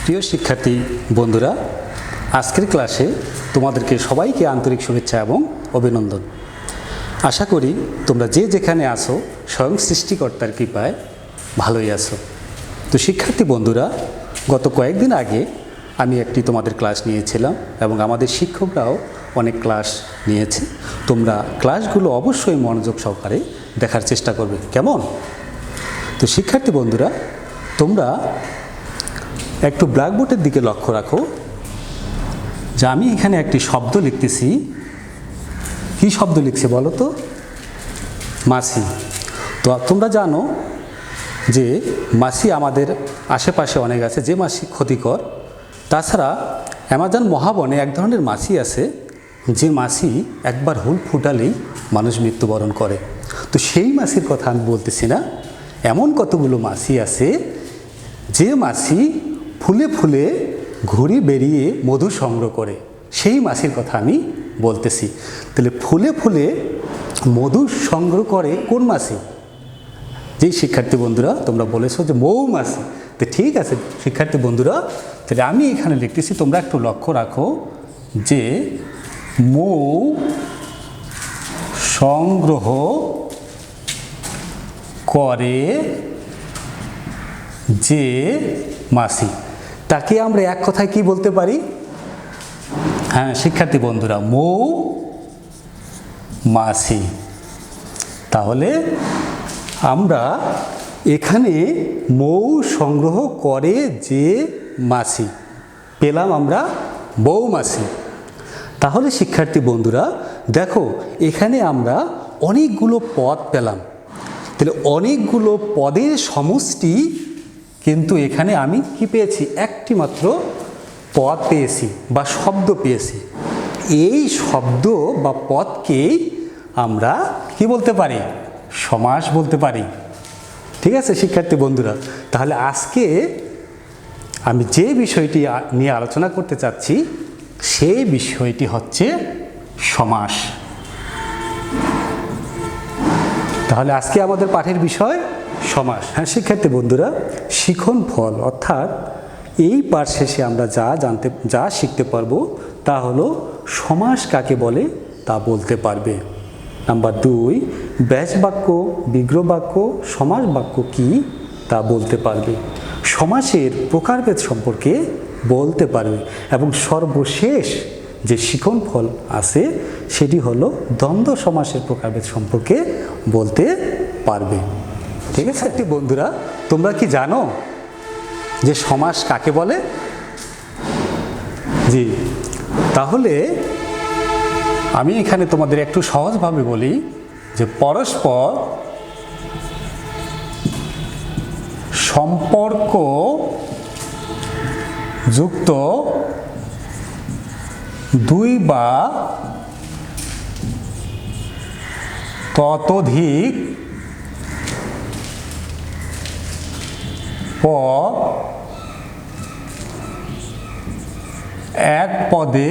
প্রিয় শিক্ষার্থী বন্ধুরা, আজকের ক্লাসে তোমাদেরকে সবাইকে আন্তরিক শুভেচ্ছা এবং অভিনন্দন। আশা করি তোমরা যে যেখানে আসো স্বয়ং সৃষ্টিকর্তার কৃপায় ভালোই আছো। তো শিক্ষার্থী বন্ধুরা, গত কয়েকদিন আগে আমি একটি তোমাদের ক্লাস নিয়েছিলাম এবং আমাদের শিক্ষকরাও অনেক ক্লাস নিয়েছে। তোমরা ক্লাসগুলো অবশ্যই মনোযোগ সহকারে দেখার চেষ্টা করবে, কেমন? তো শিক্ষার্থী বন্ধুরা, তোমরা একটু ব্ল্যাকবোর্ডের দিকে লক্ষ্য রাখো যে আমি এখানে একটি শব্দ লিখতেছি। কী শব্দ লিখছি বলো তো? মাছি। তো তোমরা জানো যে মাছি আমাদের আশেপাশে অনেক আছে, যে মাছি ক্ষতিকর। তাছাড়া অ্যামাজন মহাবনে এক ধরনের মাছি আছে, যে মাছি একবার হুল ফুটালেই মানুষ মৃত্যুবরণ করে। তো সেই মাছির কথা আমি বলতেছি না, এমন কতগুলো মাছি আছে যে মাছি ফুলে ফুলে ঘুরে বেরিয়ে মধু সংগ্রহ করে, সেই মাছির কথা আমি বলতেছি। তাহলে ফুলে ফুলে মধু সংগ্রহ করে কোন মাছি? যেই শিক্ষার্থী বন্ধুরা তোমরা বলেছো যে মৌমাছি। তো ঠিক আছে শিক্ষার্থী বন্ধুরা, তাহলে আমি এখানে লিখতেছি, তোমরা একটু লক্ষ্য রাখো যে মৌ সংগ্রহ করে যে মাছি, তাকে আমরা এক কথায় কি বলতে পারি? হ্যাঁ শিক্ষার্থী বন্ধুরা, মৌমাছি। তাহলে আমরা এখানে মৌ সংগ্রহ করে যে মাছি পেলাম আমরা মৌমাছি। তাহলে শিক্ষার্থী বন্ধুরা দেখো, এখানে আমরা অনেকগুলো পদ পেলাম। তাহলে অনেকগুলো পদের সমষ্টি, কিন্তু এখানে আমি কি পেয়েছি? একটি মাত্র পদ পেয়েছি বা শব্দ পেয়েছি। এই শব্দ বা পদকেই আমরা কি বলতে পারি? সমাস বলতে পারি। ঠিক আছে শিক্ষার্থী বন্ধুরা, তাহলে আজকে আমি যে বিষয়টি নিয়ে আলোচনা করতে চাচ্ছি সেই বিষয়টি হচ্ছে সমাস। তাহলে আজকে আমাদের পাঠের বিষয় সমাস। হ্যাঁ শিক্ষার্থী বন্ধুরা, শিখন ফল অর্থাৎ এই পাঠ শেষে আমরা যা শিখতে পারবো তা হলো সমাস কাকে বলে তা বলতে পারবে। নাম্বার 2, ব্যাস বাক্য, বিগ্রহ বাক্য, সমাস বাক্য কি তা বলতে পারবে। সমাসের প্রকারভেদ সম্পর্কে বলতে পারবে এবং সর্বশেষ যে শিখন ফল আছে সেটি হলো দ্বন্দ্ব সমাসের প্রকারভেদ সম্পর্কে বলতে পারবে। ঠিক আছে বন্ধুরা, তোমরা কি জানো যে সমাস কাকে বলে? জি, তাহলে আমি এখানে তোমাদের একটু সহজভাবে বলি যে পরস্পর সম্পর্ক যুক্ত দুই বা ততোধিক পদ এক পদে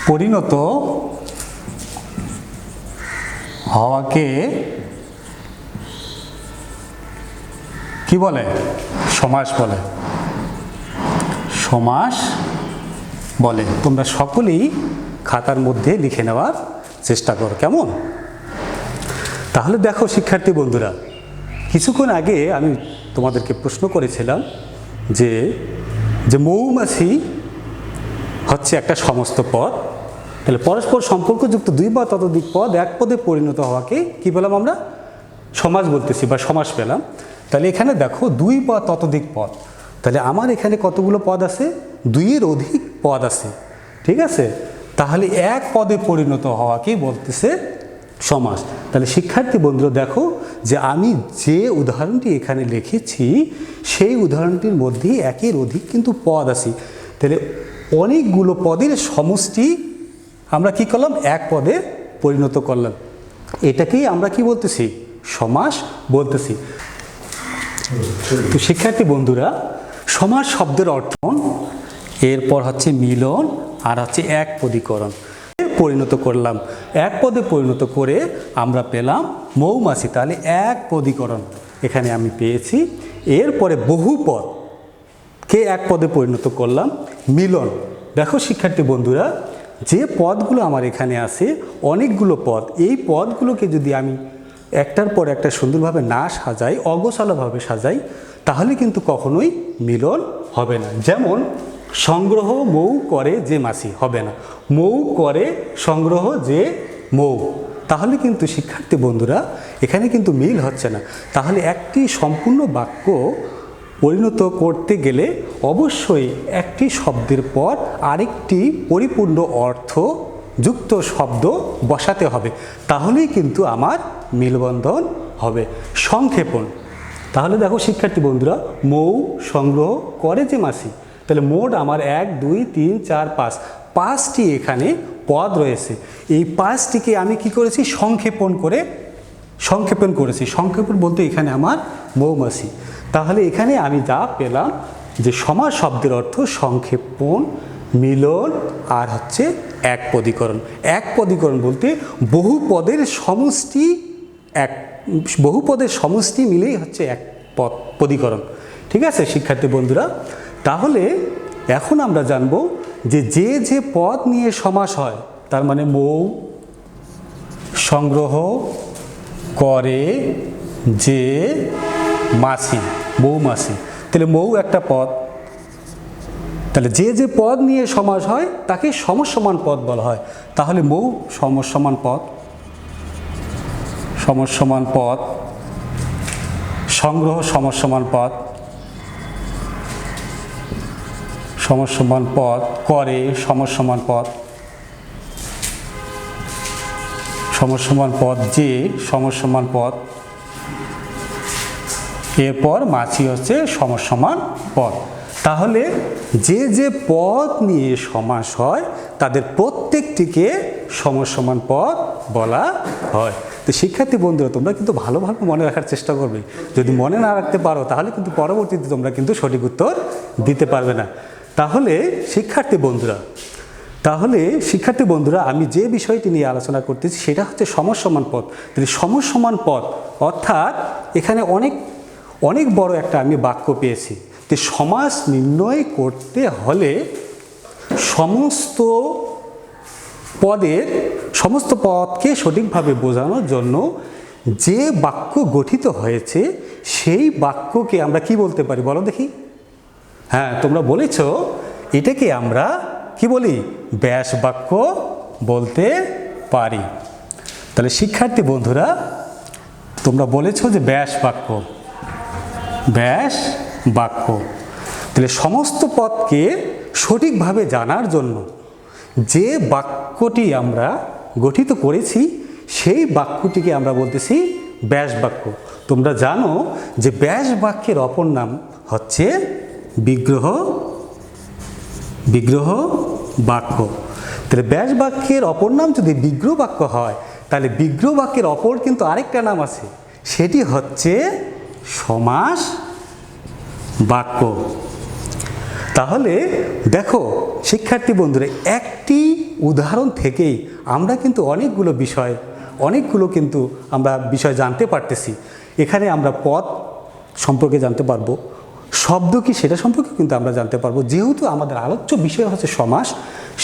পরিণত হওয়াকে কি বলে? সমাস বলে। সমাস বলে। তোমরা সকলেই খাতার মধ্যে লিখে নেওয়ার চেষ্টা করো, কেমন? তাহলে দেখো শিক্ষার্থী বন্ধুরা, কিছুক্ষণ আগে আমি তোমাদেরকে প্রশ্ন করেছিলাম যে মৌমাছি হচ্ছে একটা সমস্ত পদ। তাহলে পরস্পর সম্পর্কযুক্ত দুই বা ততোধিক পদ এক পদে পরিণত হওয়াকে কি পেলাম আমরা? সমাস বলতেছি বা সমাস পেলাম। তাহলে এখানে দেখো দুই বা ততোধিক পদ, তাহলে আমার এখানে কতগুলো পদ আছে? 2-এর অধিক পদ আছে। ঠিক আছে, তাহলে এক পদে পরিণত হওয়াকে বলতেছে সমাস। তাহলে শিক্ষার্থী বন্ধুরা দেখো যে আমি যে উদাহরণটি এখানে লিখেছি সেই উদাহরণটির মধ্যে একের অধিক কিন্তু পদ আছে। তাহলে অনেকগুলো পদের সমষ্টি আমরা কি করলাম? এক পদে পরিণত করলাম। এটাকেই আমরা কি বলতেছি? সমাস বলতেছি। তো শিক্ষার্থী বন্ধুরা, সমাস শব্দের অর্থ, এরপর হচ্ছে মিলন আর হচ্ছে এক পদীকরণ। পরিণত করলাম, এক পদে পরিণত করে আমরা পেলাম মৌমাছি। তাহলে এক পদীকরণ। এখানে আমি পেয়েছি। এরপরে বহু পদ কে এক পদে পরিণত করলাম মিলন। দেখো শিক্ষার্থী বন্ধুরা, যে পদগুলো আমার এখানে আছে অনেকগুলো পদ, এই পদগুলোকে যদি আমি একটার পর একটা সুন্দরভাবে না সাজাই, অগোছালোভাবে সাজাই, তাহলে কিন্তু কখনোই মিলন হবে না। যেমন সংগ্রহ মৌ করে যে মাছি, হবে না। মৌ করে সংগ্রহ যে মৌ, তাহলে কিন্তু শিক্ষার্থী বন্ধুরা এখানে কিন্তু মিল হচ্ছে না। তাহলে একটি সম্পূর্ণ বাক্য পরিণত করতে গেলে অবশ্যই একটি শব্দের পর আরেকটি পরিপূর্ণ অর্থ যুক্ত শব্দ বসাতে হবে, তাহলেই কিন্তু আমার মিলবন্ধন হবে। সংক্ষেপণ, তাহলে দেখো শিক্ষার্থী বন্ধুরা, মৌ সংগ্রহ করে যে মাছি, তাহলে মোট আমার 1 2 3 4 5 5টি এখানে পদ রয়েছে। এই 5টিকে আমি কি করেছি, সংক্ষেপণ করেছি। সংক্ষেপণ বলতে এখানে আমার মৌমাছি। তাহলে এখানে আমি যা পেলাম যে সমাস শব্দের অর্থ সংক্ষেপণ, মিলন আর হচ্ছে একপদীকরণ। একপদীকরণ বলতে বহু পদের সমষ্টি মিলেই হচ্ছে এক পদীকরণ। ঠিক আছে শিক্ষার্থী বন্ধুরা, তাহলে এখন আমরা জানব যে যে পদ নিয়ে সমাস হয়, তার মানে মৌ সংগ্রহ করে যে মাছি, মৌমাছি, তাহলে মৌ একটা পদ। তাহলে যে পদ নিয়ে সমাস হয় তাকে সমসমান পদ বলা হয়। তাহলে মৌ সমসমান পদ, সংগ্রহ সমসমান পদ, করে সমসমান পদ, যে সমসমান পদ, এরপর মাছি হচ্ছে সমসমান পদ। তাহলে যে পদ নিয়ে সমাস হয় তাদের প্রত্যেকটিকে সমসমান পদ বলা হয়। তো শিক্ষার্থী বন্ধুরা, তোমরা কিন্তু ভালোভাবে মনে রাখার চেষ্টা করবে। যদি মনে না রাখতে পারো তাহলে কিন্তু পরবর্তীতে তোমরা কিন্তু সঠিক উত্তর দিতে পারবে না। তাহলে শিক্ষার্থী বন্ধুরা, আমি যে বিষয়টি নিয়ে আলোচনা করতেছি সেটা হচ্ছে সমসমান পদ। তাহলে সমসমান পদ অর্থাৎ এখানে অনেক বড় একটা আমি বাক্য পেয়েছি। তো সমাস নির্ণয় করতে হলে সমস্ত পদকে সঠিকভাবে বোঝানোর জন্য যে বাক্য গঠিত হয়েছে সেই বাক্যকে আমরা কি বলতে পারি বলো দেখি? হ্যাঁ, তোমরা বলেছ এটাকে আমরা কি বলি? ব্যাস বাক্য বলতে পারি। তাহলে শিক্ষার্থী বন্ধুরা, তোমরা বলেছ যে ব্যাস বাক্য। তাহলে সমস্ত পদকে সঠিকভাবে জানার জন্য যে বাক্যটি আমরা গঠিত করেছি সেই বাক্যটিকে আমরা বলতেছি ব্যাস বাক্য। তোমরা জানো যে ব্যাস বাক্যের অপর নাম হচ্ছে বিগ্রহ বাক্য। তাহলে ব্যাস বাক্যের অপর নাম যদি বিগ্রহ বাক্য হয়, তাহলে বিগ্রহ বাক্যের অপর কিন্তু আরেকটা নাম আছে, সেটি হচ্ছে সমাস বাক্য। তাহলে দেখো শিক্ষার্থী বন্ধুরা, একটি উদাহরণ থেকেই আমরা কিন্তু অনেকগুলো কিন্তু আমরা বিষয় জানতে পারতেছি। এখানে আমরা পদ সম্পর্কে জানতে পারবো, শব্দ কি সেটা সম্পর্কে কিন্তু আমরা জানতে পারবো। যেহেতু আমাদের আলোচ্য বিষয় হচ্ছে সমাস,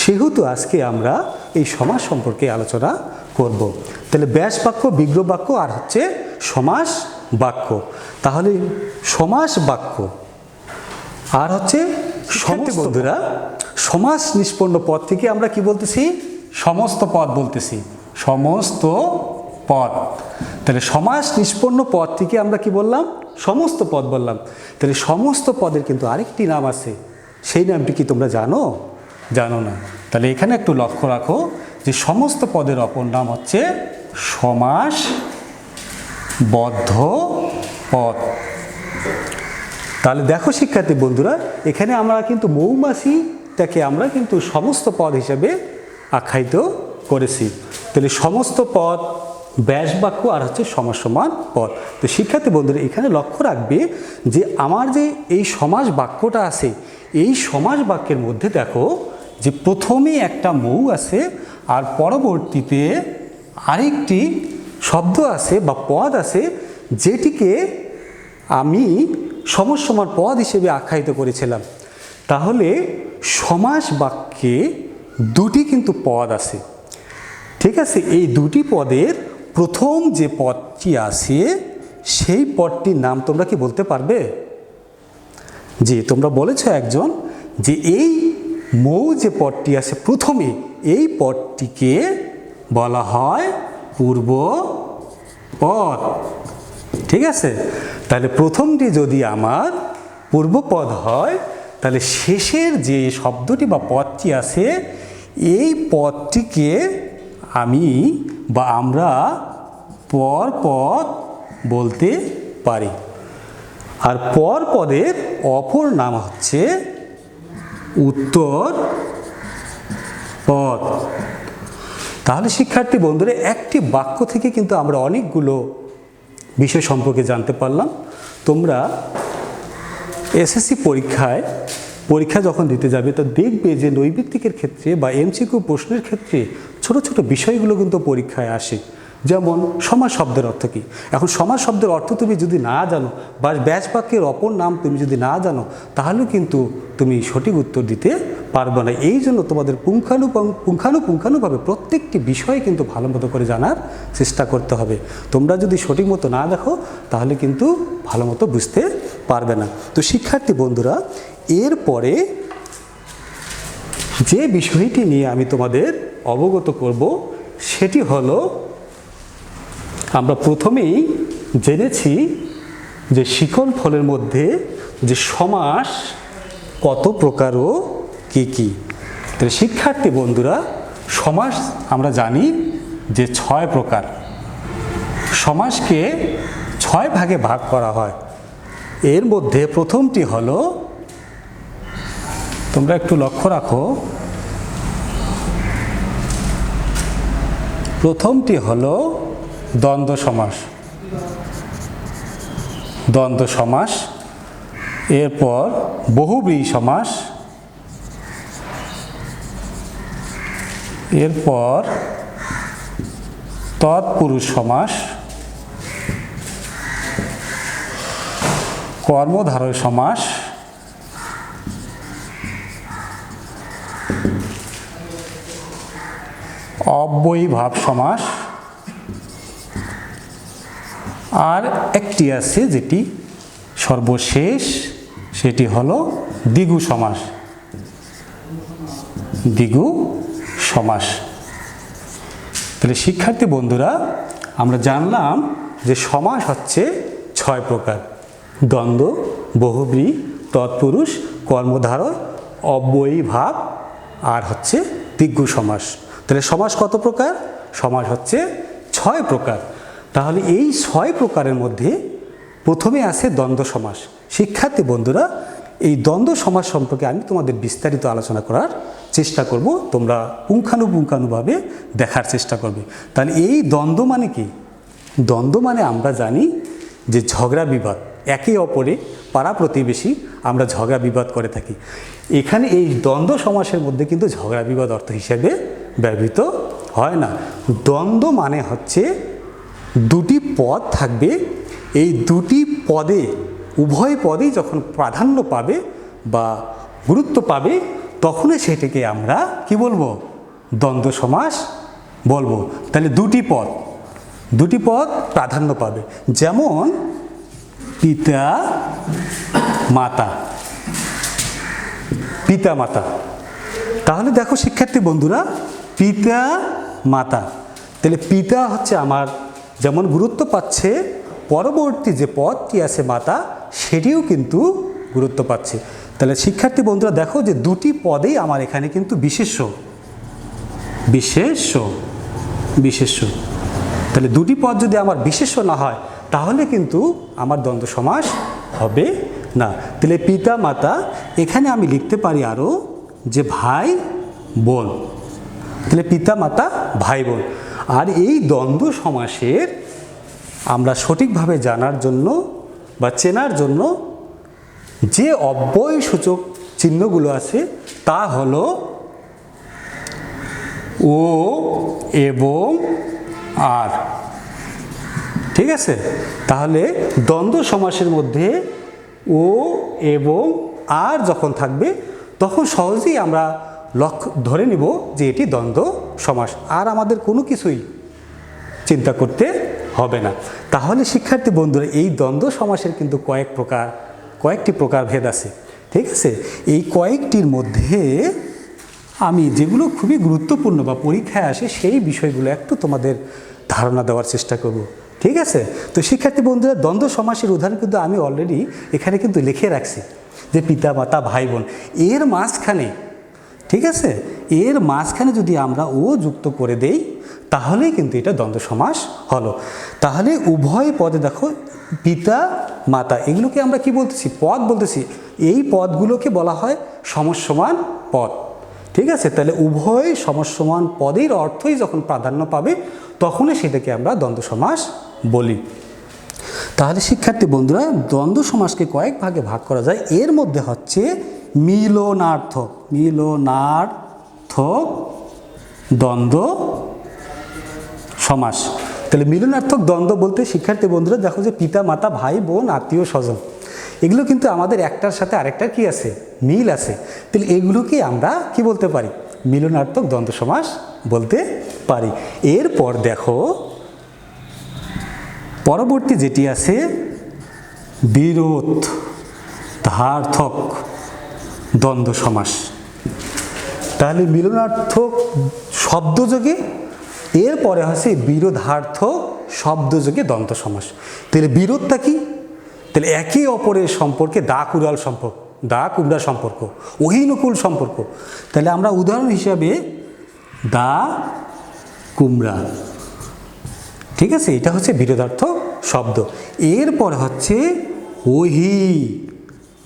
সেহেতু আজকে আমরা এই সমাস সম্পর্কে আলোচনা করব। তাহলে ব্যাস বাক্য, বিগ্রহ বাক্য আর হচ্ছে সমাস বাক্য। তাহলে সমাস বাক্য আর হচ্ছে বন্ধুরা, সমাস নিষ্পন্ন পদ থেকে আমরা কি বলতেছি? সমস্ত পদ বলতেছি, সমস্ত পদ। তাহলে সমাস নিষ্পন্ন পদ থেকে আমরা কি বললাম? সমস্ত পদ বললাম। তাহলে সমস্ত পদের কিন্তু আরেকটি নাম আছে, সেই নামটি কি তোমরা জানো না? তাহলে এখানে একটু লক্ষ্য রাখো যে সমস্ত পদের অপর নাম হচ্ছে সমাসবদ্ধ পদ। তাহলে দেখো শিক্ষার্থী বন্ধুরা, এখানে আমরা কিন্তু মৌমাছিটাকে আমরা কিন্তু সমস্ত পদ হিসেবে আখ্যায়িত করেছি। তাহলে সমস্ত পদ, ব্যাস বাক্য আর হচ্ছে সমসমান পদ। তো শিক্ষার্থী বন্ধুরা, এখানে লক্ষ্য রাখবে যে আমার যে এই সমাস বাক্যটা আছে, এই সমাস বাক্যের মধ্যে দেখো যে প্রথমে একটা মৌ আছে আর পরবর্তীতে আরেকটি শব্দ আছে বা পদ আছে, যেটিকে আমি সমসমান পদ হিসেবে আখ্যায়িত করেছিলাম। তাহলে সমাস বাক্যে দুটি কিন্তু পদ আছে, ঠিক আছে। এই দুটি পদের প্রথম যে পদটি আছে সেই পদটির নাম তোমরা কি বলতে পারবে? জি, তোমরা বলেছ একজন যে এই মৌ যে পদটি আছে প্রথমে, এই পদটিকে বলা হয় পূর্ব পদ, ঠিক আছে। তাহলে প্রথমটি যদি আমার পূর্বপদ হয়, তাহলে শেষের যে শব্দটি বা পদটি আছে এই পদটিকে আমি বা আমরা পরপদ বলতে পারি। আর পরপদের অপর নাম হচ্ছে উত্তর পদ। তাহলে শিক্ষার্থী বন্ধুরা, একটি বাক্য থেকে কিন্তু আমরা অনেকগুলো বিষয় সম্পর্কে জানতে পারলাম। তোমরা এসএসসি পরীক্ষা যখন দিতে যাবে তো দেখবে যে নৈর্ব্যক্তিকের ক্ষেত্রে বা এমসিকিউ প্রশ্নের ক্ষেত্রে ছোট ছোট বিষয়গুলো কিন্তু পরীক্ষায় আসে। যেমন সমাস শব্দের অর্থ কী? এখন সমাস শব্দের অর্থ তুমি যদি না জানো বা ব্যাস বাক্যের অপর নাম তুমি যদি না জানো, তাহলে কিন্তু তুমি সঠিক উত্তর দিতে পারবে না। এই জন্য তোমাদের পুঙ্খানুপুঙ্খানুভাবে প্রত্যেকটি বিষয় কিন্তু ভালো মতো করে জানার চেষ্টা করতে হবে। তোমরা যদি সঠিক মতো না দেখো তাহলে কিন্তু ভালো মতো বুঝতে পারবে না। তো শিক্ষার্থী বন্ধুরা, এরপরে যে বিষয়টি নিয়ে আমি তোমাদের অবগত করব সেটি হলো, আমরা প্রথমেই জেনেছি যে শিকল ফলের মধ্যে যে সমাস কত প্রকার ও কী কী। তো শিক্ষার্থী বন্ধুরা, সমাস আমরা জানি যে 6 প্রকার। সমাসকে 6 ভাগে ভাগ করা হয়। এর মধ্যে প্রথমটি হলো, তোমরা একটু লক্ষ্য রাখো, প্রথমটি হলো দ্বন্দ্ব সমাস। দ্বন্দ্ব সমাস, এরপর বহুব্রীহি সমাস, এরপর তৎপুরুষ সমাস, কর্মধারয় সমাস, অব্যয়ীভাব সমাস, আর একটি আছে যেটি সর্বশেষ, সেটি হলো দ্বিগু সমাস। দ্বিগু সমাস। তাহলে শিক্ষার্থী বন্ধুরা, আমরা জানলাম যে সমাস হচ্ছে 6 প্রকার: দ্বন্দ্ব, বহুব্রীহি, তৎপুরুষ, কর্মধারয়, অব্যয়ীভাব আর হচ্ছে দ্বিগু সমাস। তাহলে সমাস কত প্রকার? সমাস হচ্ছে 6 প্রকার। তাহলে এই 6 প্রকারের মধ্যে প্রথমে আছে দ্বন্দ্ব সমাস। শিক্ষার্থী বন্ধুরা, এই দ্বন্দ্ব সমাস সম্পর্কে আমি তোমাদের বিস্তারিত আলোচনা করার চেষ্টা করব, তোমরা পুঙ্খানুপুঙ্খানুভাবে দেখার চেষ্টা করবে। তাহলে এই দ্বন্দ্ব মানে কি? দ্বন্দ্ব মানে আমরা জানি যে ঝগড়া বিবাদ, একে অপরে পাড়া প্রতিবেশী আমরা ঝগড়া বিবাদ করে থাকি। এখানে এই দ্বন্দ্ব সমাসের মধ্যে কিন্তু ঝগড়া বিবাদ অর্থ হিসেবে ব্যবহৃত হয় না। দ্বন্দ্ব মানে হচ্ছে দুটি পদ থাকবে, এই দুটি পদে উভয় পদেই যখন প্রাধান্য পাবে বা গুরুত্ব পাবে, তখনই সেটাকে আমরা কি বলবো? দ্বন্দ্ব সমাস বলবো। তাহলে দুটি পদ প্রাধান্য পাবে। যেমন পিতা মাতা, পিতা মাতা। তাহলে দেখো শিক্ষার্থী বন্ধুরা, পিতা মাতা, তাহলে পিতা হচ্ছে আমার যেমন গুরুত্ব পাচ্ছে, পরবর্তী যে পদটি আছে মাতা, সেটিও কিন্তু গুরুত্ব পাচ্ছে। তাহলে শিক্ষার্থী বন্ধুরা দেখো যে দুটি পদেই আমার এখানে কিন্তু বিশেষ্য। তাহলে দুটি পদ যদি আমার বিশেষ্য না হয় তাহলে কিন্তু আমার দ্বন্দ্ব সমাস হবে না। তাহলে পিতা মাতা, এখানে আমি লিখতে পারি আরও যে ভাই বোন। তাহলে পিতা মাতা ভাই বোন। আর এই দ্বন্দ্ব সমাসের আমরা সঠিকভাবে জানার জন্য বা চেনার জন্য যে অব্যয়সূচক চিহ্নগুলো আছে তা হলো ও এবং আর। ঠিক আছে? তাহলে দ্বন্দ্ব সমাসের মধ্যে ও এবং আর যখন থাকবে তখন সহজেই আমরা ধরে নিব যে এটি দ্বন্দ্ব সমাস, আর আমাদের কোনো কিছুই চিন্তা করতে হবে না। তাহলে শিক্ষার্থী বন্ধুরা, এই দ্বন্দ্ব সমাসের কিন্তু কয়েকটি প্রকারভেদ আছে। ঠিক আছে? এই কয়েকটির মধ্যে আমি যেগুলো খুবই গুরুত্বপূর্ণ বা পরীক্ষায় আসে সেই বিষয়গুলো একটু তোমাদের ধারণা দেওয়ার চেষ্টা করব। ঠিক আছে? তো শিক্ষার্থী বন্ধুরা, দ্বন্দ্ব সমাসের উদাহরণ কিন্তু আমি অলরেডি এখানে কিন্তু লিখে রাখছি, যে পিতা মাতা ভাই বোন, এর মাঝখানে, ঠিক আছে, এর মাঝখানে যদি আমরা ও যুক্ত করে দেই তাহলেই কিন্তু এটা দ্বন্দ্ব সমাস হলো। তাহলে উভয় পদে দেখো পিতা মাতা, এগুলোকে আমরা কি বলতেছি? পদ বলতেছি। এই পদগুলোকে বলা হয় সমসমান পদ। ঠিক আছে? তাহলে উভয় সমসমান পদের অর্থই যখন প্রাধান্য পাবে তখনই সেটাকে আমরা দ্বন্দ্ব সমাস বলি। তাহলে শিক্ষার্থী বন্ধুরা, দ্বন্দ্ব সমাসকে কয়েক ভাগে ভাগ করা যায়। এর মধ্যে হচ্ছে মিলনার্থক দ্বন্দ্ব সমাস। তাহলে মিলনার্থক দ্বন্দ্ব বলতে শিক্ষার্থী বন্ধুরা দেখো যে পিতা মাতা ভাই বোন আত্মীয় স্বজন, এগুলো কিন্তু আমাদের একটার সাথে আরেকটার কি আছে? মিল আছে। তাহলে এগুলোকে আমরা কি বলতে পারি? মিলনার্থক দ্বন্দ্ব সমাস বলতে পারি। এরপর দেখো পরবর্তী যেটি আছে বিরোধার্থক দ্বন্দ্ব সমাস। তাহলে মিলনার্থক শব্দযোগে, এরপরে হচ্ছে বিরোধার্থক শব্দযোগে দ্বন্দ্ব সমাস। তাহলে বিরোধটা কি? তাহলে একে অপরের সম্পর্কে দা কুমড়া সম্পর্ক, অহিনুকূল সম্পর্ক। তাহলে আমরা উদাহরণ হিসাবে দা কুমড়া, ঠিক আছে, এটা হচ্ছে বিরোধার্থক শব্দ। এরপর হচ্ছে অহিনকুল।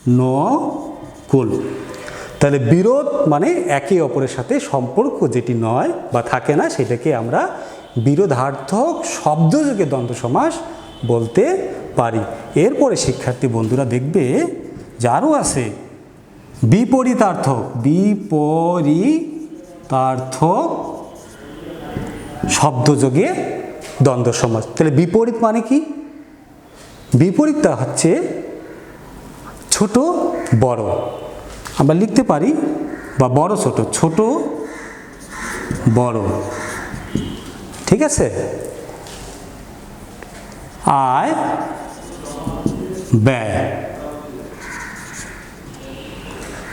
তাহলে বিরোধ মানে একে অপরের সাথে সম্পর্ক যেটি নয় বা থাকে না, সেটাকে আমরা বিরোধার্থক শব্দযোগে দ্বন্দ্ব সমাস বলতে পারি। এরপরে শিক্ষার্থী বন্ধুরা দেখবে যে আরও আছে বিপরীতার্থক শব্দযোগে দ্বন্দ্ব সমাস। তাহলে বিপরীত মানে কি? বিপরীতটা হচ্ছে ছোট বড়, আমরা লিখতে পারি, বা বড় ছোট, ছোট বড়, ঠিক আছে, আয় ব্যয়,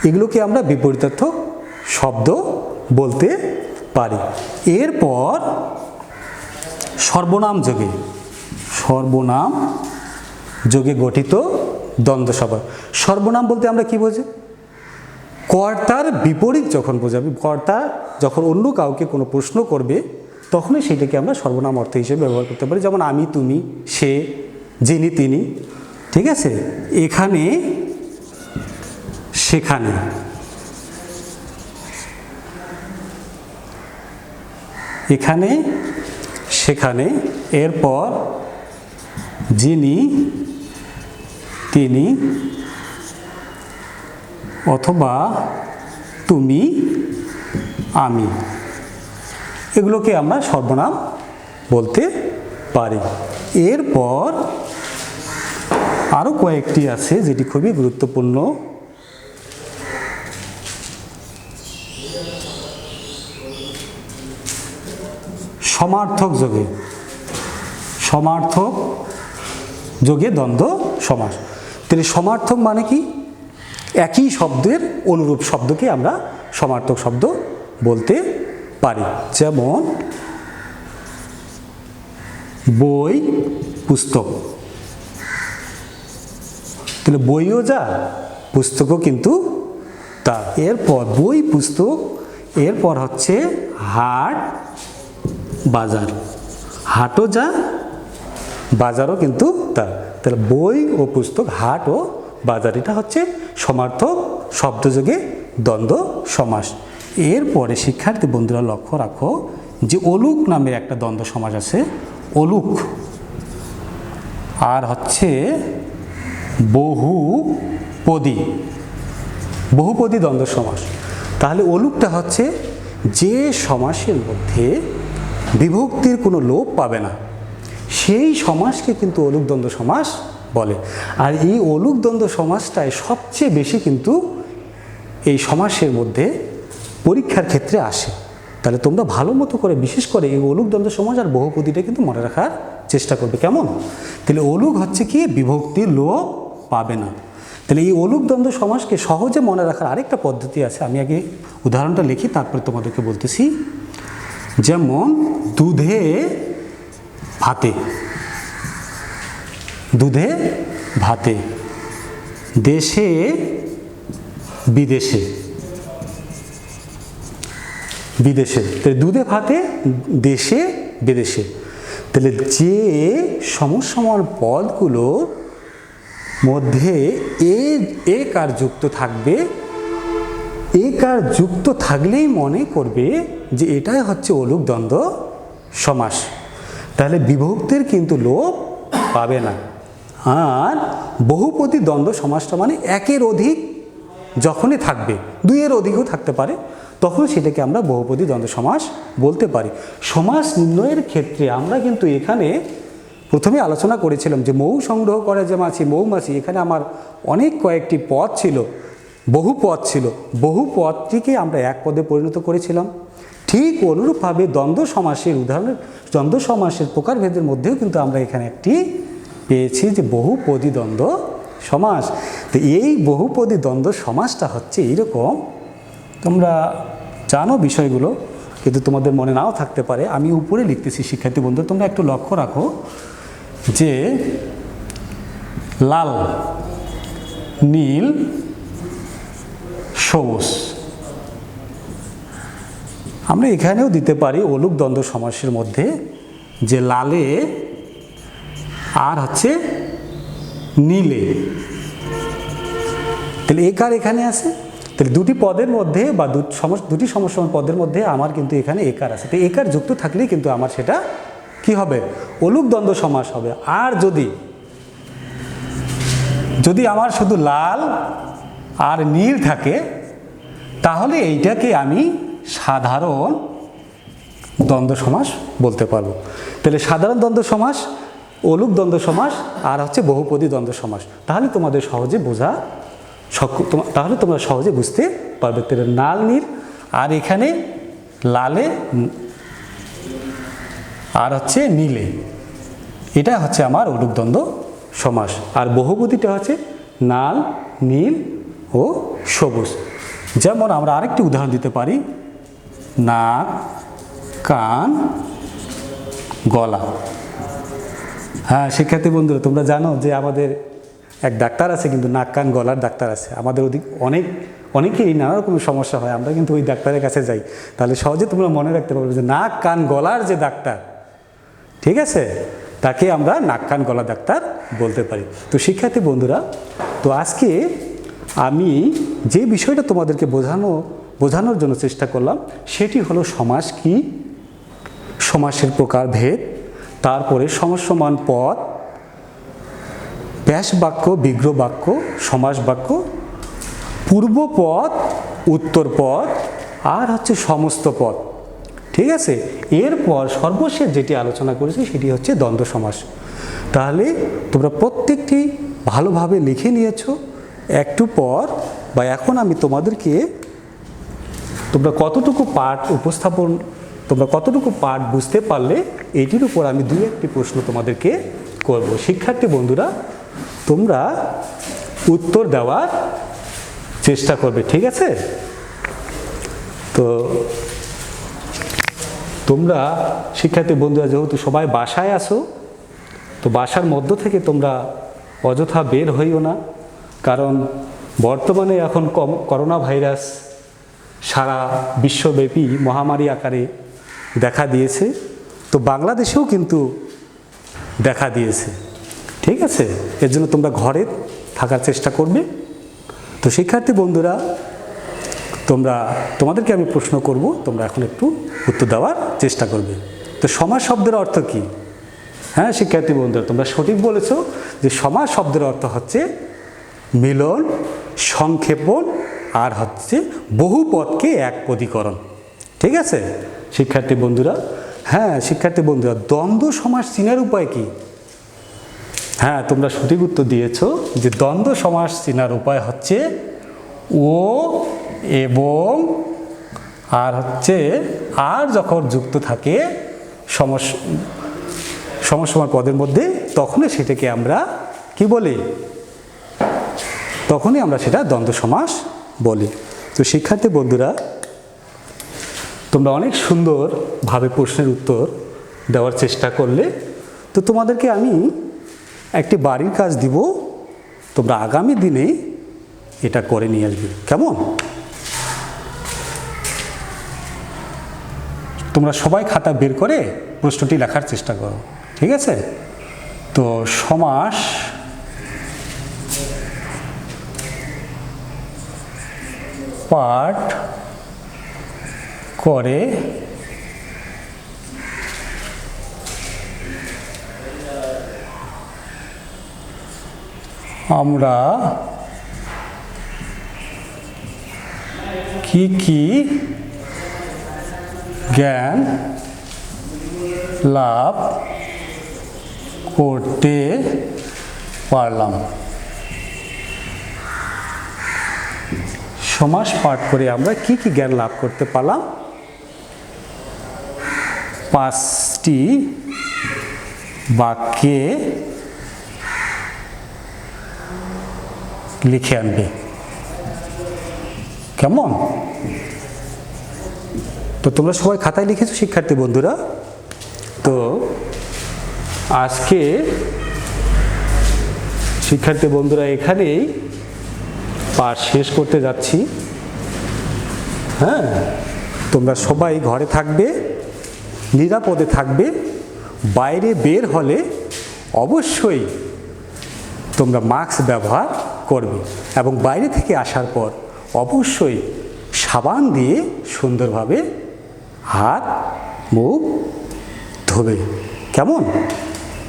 এগুলোকে আমরা বিপরীতার্থক শব্দ বলতে পারি। এরপর সর্বনাম যোগে গঠিত দ্বন্দ্ব সমাস। সর্বনাম বলতে আমরা কি বুঝি? কর্তার বিপরীত যখন বোঝাবে, কর্তা যখন অন্য কাউকে কোনো প্রশ্ন করবে তখনই সেটাকে আমরা সর্বনাম অর্থ হিসেবে ব্যবহার করতে পারি। যেমন আমি, তুমি, সে, যিনি, তিনি, ঠিক আছে, এখানে, সেখানে। এখানে, সেখানে। এরপর যিনি, তিনি, অথবা তুমি, আমি, এগুলোকে আমরা সর্বনাম বলতে পারি। এরপর আরও কয়েকটি আছে যেটি খুবই গুরুত্বপূর্ণ। সমার্থক যোগে দ্বন্দ্ব সমাস। তাহলে সমার্থক মানে কি? একই শব্দের অনুরূপ শব্দকে আমরা সমার্থক শব্দ বলতে পারি। যেমন বই, পুস্তক। তাহলে বইও যা, পুস্তকও কিন্তু তা। এরপর বই, পুস্তক, এরপর হচ্ছে হাট, বাজার। হাটও যা, বাজারও কিন্তু তা। তাহলে বই ও পুস্তক, হাট ও বাজার, এটা হচ্ছে সমার্থক শব্দযোগে দ্বন্দ্ব সমাস। এরপরে শিক্ষার্থী বন্ধুরা লক্ষ্য রাখো যে অলুক নামের একটা দ্বন্দ্ব সমাস আছে, অলুক, আর হচ্ছে বহুপদী দ্বন্দ্ব সমাস। তাহলে অলুকটা হচ্ছে যে সমাসের মধ্যে বিভক্তির কোনো লোপ পাবে না সেই সমাসকে কিন্তু অলুক দ্বন্দ্ব সমাস বলে। আর এই অলুক দ্বন্দ্ব সমাসটাই সবচেয়ে বেশি কিন্তু এই সমাসের মধ্যে পরীক্ষার ক্ষেত্রে আসে। তাহলে তোমরা ভালো মতো করে বিশেষ করে এই অলুক দ্বন্দ্ব সমাস আর বহুপদীটা কিন্তু মনে রাখার চেষ্টা করবে। কেমন? তাহলে অলুক হচ্ছে কি বিভক্তির লোপ পাবে না। তাহলে এই অলুক দ্বন্দ্ব সমাসকে সহজে মনে রাখার আরেকটা পদ্ধতি আছে। আমি আগে উদাহরণটা লিখি, তারপরে তোমাদেরকে বলতেছি। যেমন দুধে ভাতে, দুধে ভাতে, দেশে বিদেশে, বিদেশে। তাহলে দুধে ভাতে, দেশে বিদেশে। তাহলে যে সমসমান পদগুলোর মধ্যে এ কার যুক্ত থাকবে, এ কার যুক্ত থাকলেই মনে করবে যে এটাই হচ্ছে অলুক দ্বন্দ্ব সমাস। তাহলে বিভক্তির কিন্তু লোপ পাবে না। আর বহুপদী দ্বন্দ্ব সমাসটা মানে একের অধিক যখনই থাকবে, দুইয়ের অধিকও থাকতে পারে, তখন সেটাকে আমরা বহুপদী দ্বন্দ্ব সমাস বলতে পারি। সমাস নির্ণয়ের ক্ষেত্রে আমরা কিন্তু এখানে প্রথমে আলোচনা করেছিলাম যে মৌ সংগ্রহ করে যে মাছি, মৌমাছি, এখানে আমার অনেক কয়েকটি পদ ছিল, বহু পদ ছিল, বহু পদটিকে আমরা এক পদে পরিণত করেছিলাম। ঠিক অনুরূপভাবে দ্বন্দ্ব সমাসের উদাহরণের, দ্বন্দ্ব সমাসের প্রকারভেদের মধ্যেও কিন্তু আমরা এখানে একটি পেয়েছি যে বহুপদী দ্বন্দ্ব সমাস। তো এই বহুপদী দ্বন্দ্ব সমাসটা হচ্ছে এইরকম, তোমরা জানো বিষয়গুলো, কিন্তু তোমাদের মনে নাও থাকতে পারে। আমি উপরে লিখতেছি শিক্ষার্থী বন্ধু, তোমরা একটু লক্ষ্য রাখো যে লাল, নীল, সবুজ। আমরা এখানেও দিতে পারি অলুক দ্বন্দ্ব সমাসের মধ্যে যে লালে আর হচ্ছে নীলে। তাহলে একার এখানে আছে, তাহলে দুটি পদের মধ্যে বা দুটি সমসমান পদের মধ্যে আমার কিন্তু এখানে একার আছে। তো একার যুক্ত থাকলেই কিন্তু আমার সেটা কি হবে? অলুক দ্বন্দ্ব সমাস হবে। আর যদি আমার শুধু লাল আর নীল থাকে, তাহলে এইটাকে আমি সাধারণ দ্বন্দ্ব সমাস বলতে পারবো। তাহলে সাধারণ দ্বন্দ্ব সমাস, অলুক দ্বন্দ্ব সমাস আর হচ্ছে বহুপদী দ্বন্দ্ব সমাস। তাহলে তোমাদের সহজে তাহলে তোমরা সহজে বুঝতে পারবে। তাহলে লাল নীল আর এখানে লালে আর হচ্ছে নীলে, এটা হচ্ছে আমার অলুক দ্বন্দ্ব সমাস। আর বহুপদীটা হচ্ছে লাল, নীল ও সবুজ। যেমন আমরা আরেকটি উদাহরণ দিতে পারি, নাক, কান, গলা। হ্যাঁ শিক্ষার্থী বন্ধুরা, তোমরা জানো যে আমাদের এক ডাক্তার আছে, কিন্তু নাক কান গলার ডাক্তার আছে। আমাদের অনেকেই নানা রকমের সমস্যা হয়, আমরা কিন্তু ওই ডাক্তারের কাছে যাই। তাহলে সহজে তোমরা মনে রাখতে পারবে যে নাক কান গলার যে ডাক্তার, ঠিক আছে, তাকে আমরা নাক কান গলা ডাক্তার বলতে পারি। তো শিক্ষার্থী বন্ধুরা, তো আজকে আমি যে বিষয়টা তোমাদেরকে বোঝানোর জন্য চেষ্টা করলাম সেটি হলো সমাস কি, সমাসের প্রকারভেদ, তারপরে সমসমান পদ, ব্যাস বাক্য, বিগ্রহ বাক্য, সমাস বাক্য, পূর্ব পদ, উত্তর পদ আর হচ্ছে সমস্ত পদ। ঠিক আছে, এরপর সর্বশেষ যেটি আলোচনা করেছি সেটি হচ্ছে দ্বন্দ্ব সমাস। তাহলে তোমরা প্রত্যেকটি ভালোভাবে লিখে নিয়েছো। একটু পর বা এখন আমি তোমাদেরকে তোমরা কতটুকু পাঠ বুঝতে পারলে এটির উপর আমি দুই একটি প্রশ্ন তোমাদেরকে করব। শিক্ষার্থী বন্ধুরা, তোমরা উত্তর দেওয়ার চেষ্টা করবে, ঠিক আছে? তো তোমরা শিক্ষার্থী বন্ধুরা যেহেতু সবাই বাসায় আসো, তো বাসার মধ্য থেকে তোমরা অযথা বের হইও না, কারণ বর্তমানে এখন করোনা ভাইরাস সারা বিশ্বব্যাপী মহামারী আকারে দেখা দিয়েছে। তো বাংলাদেশেও কিন্তু দেখা দিয়েছে, ঠিক আছে? এর জন্য তোমরা ঘরে থাকার চেষ্টা করবে। তো শিক্ষার্থী বন্ধুরা, তোমাদেরকে আমি প্রশ্ন করব, তোমরা এখন একটু উত্তর দেওয়ার চেষ্টা করবে। তো সমাস শব্দের অর্থ কি? হ্যাঁ শিক্ষার্থী বন্ধুরা, তোমরা সঠিক বলেছো যে সমাস শব্দের অর্থ হচ্ছে মিলন, সংক্ষেপণ আর হচ্ছে বহু পদকে এক পদীকরণ। ঠিক আছে শিক্ষার্থী বন্ধুরা, হ্যাঁ শিক্ষার্থী বন্ধুরা, দ্বন্দ্ব সমাস চেনার উপায় কি? হ্যাঁ, তোমরা সঠিক উত্তর দিয়েছো যে দ্বন্দ্ব সমাস চেনার উপায় হচ্ছে ও এবং আর হচ্ছে আর যখন যুক্ত থাকে সমসমান পদের মধ্যে, তখনই সেটাকে আমরা কি বলি? তখনই আমরা সেটা দ্বন্দ্ব সমাস বলি। তো শিক্ষার্থী বন্ধুরা, তোমরা অনেক সুন্দরভাবে প্রশ্নের উত্তর দেওয়ার চেষ্টা করলে। তো তোমাদেরকে আমি একটি বাড়ির কাজ দিব, তোমরা আগামী দিনে এটা করে নিয়ে আসবে, কেমন? তোমরা সবাই খাতা বের করে প্রশ্নটি লেখার চেষ্টা করো, ঠিক আছে? তো সমাস পাঠ করে আমরা কি কি জ্ঞান লাভ করতে পারলাম? সমাস পাঠ করে আমরা কি কি জ্ঞান লাভ করতে পারলাম? 5টি বাক্যে লিখে আনবে, কেমন? তো তোমরা সবাই খাতায় লিখেছো শিক্ষার্থী বন্ধুরা? তো আজকে শিক্ষার্থী বন্ধুরা এখানেই পাঠ শেষ করতে যাচ্ছি। হ্যাঁ, তোমরা সবাই ঘরে থাকবে, নিরাপদে থাকবে। বাইরে বের হলে অবশ্যই তোমরা মাস্ক ব্যবহার করবে এবং বাইরে থেকে আসার পর অবশ্যই সাবান দিয়ে সুন্দরভাবে হাত মুখ ধোবে, কেমন?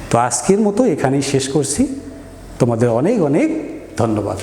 তো আজকের মতো এখানেই শেষ করছি। তোমাদের অনেক অনেক ধন্যবাদ।